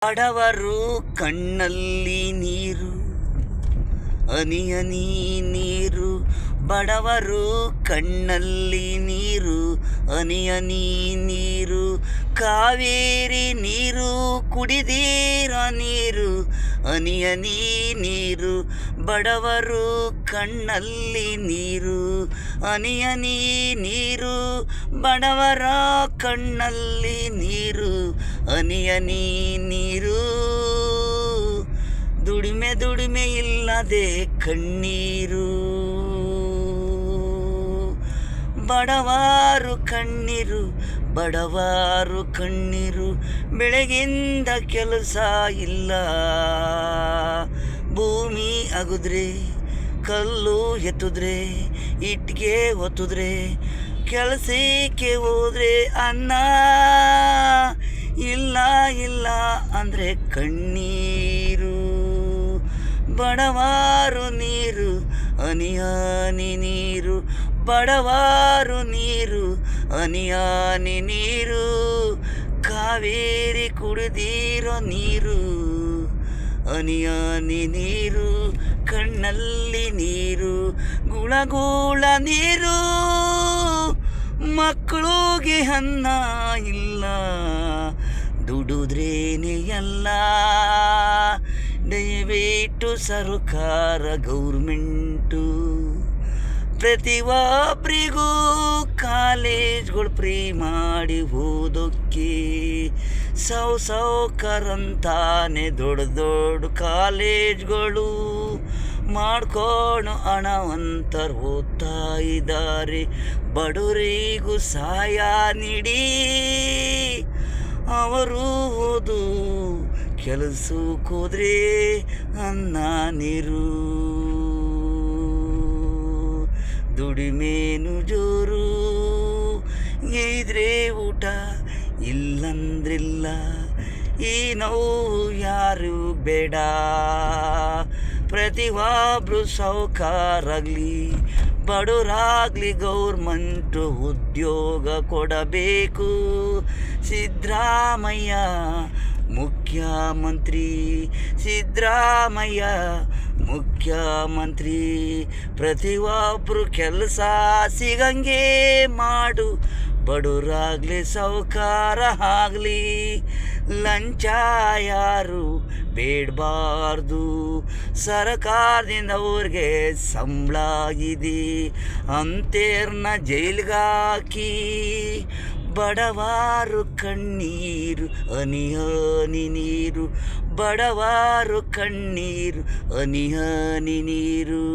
ಬಡವರು ಕಣ್ಣಲ್ಲಿ ನೀರು, ಹನಿ ಹನಿ ನೀರು. ಬಡವರು ಕಣ್ಣಲ್ಲಿ ನೀರು, ಹನಿ ಹನಿ ನೀರು. ಕಾವೇರಿ ನೀರು ಕುಡಿದೀರ ನೀರು, ಹನಿ ಹನಿ ನೀರು. ಬಡವರು ಕಣ್ಣಲ್ಲಿ ನೀರು, ಹನಿ ಹನಿ ನೀರು. ಬಡವರ ಕಣ್ಣಲ್ಲಿ ನೀರು, ಹನಿ ಹನಿ ನೀರು. ದುಡಿಮೆ ಇಲ್ಲದೆ ಕಣ್ಣೀರು, ಬಡವರು ಕಣ್ಣೀರು, ಬಡವರು ಕಣ್ಣೀರು. ಬೆಳಗಿಂದ ಕೆಲಸ ಇಲ್ಲ, ಭೂಮಿ ಅಗುದ್ರೆ, ಕಲ್ಲು ಎತ್ತಿದ್ರೆ, ಇಟ್ಟಿಗೆ ಒತ್ತಿದ್ರೆ, ಕೆಲಸಕ್ಕೆ ಹೋದ್ರೆ ಅನ್ನ ಇಲ್ಲ ಇಲ್ಲ ಅಂದರೆ ಕಣ್ಣೀರು. ಬಡವರು ನೀರು, ಹನಿ ಹನಿ ನೀರು. ಬಡವರು ನೀರು, ಹನಿ ಹನಿ ನೀರು. ಕಾವೇರಿ ಕುಡಿದಿರೋ ನೀರು, ಹನಿ ಹನಿ ನೀರು. ಕಣ್ಣಲ್ಲಿ ನೀರು, ಗುಳಗುಳ ನೀರು. ಮಕ್ಕಳಿಗೆ ಅನ್ನ ಇಲ್ಲ, ದುಡಿದ್ರೇನೆ ಎಲ್ಲ. ದಯವಿಟ್ಟು ಸರ್ಕಾರ ಗೌರ್ಮೆಂಟು ಪ್ರತಿಯೊಬ್ಬರಿಗೂ ಕಾಲೇಜ್ಗಳು ಫ್ರೀ ಮಾಡಿ ಓದೋಕ್ಕೆ. ಸೌಕರಂತಾನೆ ದೊಡ್ಡ ದೊಡ್ಡ ಕಾಲೇಜ್ಗಳು ಮಾಡ್ಕೊಂಡು ಹಣವಂತರು ಓದ್ತಾ ಇದ್ದಾರೆ. ಬಡವರಿಗೂ ಸಹಾಯ ನೀಡಿ, ಅವರು ಓದು ಕೆಲಸಕ್ಕೆ ಹೋದ್ರೆ ಅನ್ನ ನೀರು. ದುಡಿಮೇನು ಜೋರು, ಇದ್ರೆ ಊಟ, ಇಲ್ಲಂದ್ರಿಲ್ಲ. ಈ ನೋವು ಯಾರು ಬೇಡ. ಪ್ರತಿಯೊಬ್ಬರು ಸಾಹುಕಾರಾಗಲಿ ಬಡವರಾಗಲಿ ಗೌರ್ಮೆಂಟು ಉದ್ಯೋಗ ಕೊಡಬೇಕು. ಸಿದ್ದರಾಮಯ್ಯ ಮುಖ್ಯಮಂತ್ರಿ, ಸಿದ್ದರಾಮಯ್ಯ ಮುಖ್ಯಮಂತ್ರಿ. ಪ್ರತಿಯೊಬ್ಬರು ಕೆಲಸ ಸಿಗಂಗೆ ಮಾಡು, ಬಡವರಾಗಲಿ ಸಾಹುಕಾರ ಆಗಲಿ. ಲಂಚ ಯಾರು ಬೇಡಬಾರ್ದು. ಸರ್ಕಾರದಿಂದ ಅವ್ರಿಗೆ ಸಂಬಳ ಇದೆ, ಅಂತೇರ್ನ ಜೈಲಿಗಾಕಿ. ಬಡವರು ಕಣ್ಣೀರು, ಹನಿ ಹನಿ ನೀರು. ಬಡವರು ಕಣ್ಣೀರು, ಹನಿ ಹನಿ ನೀರು.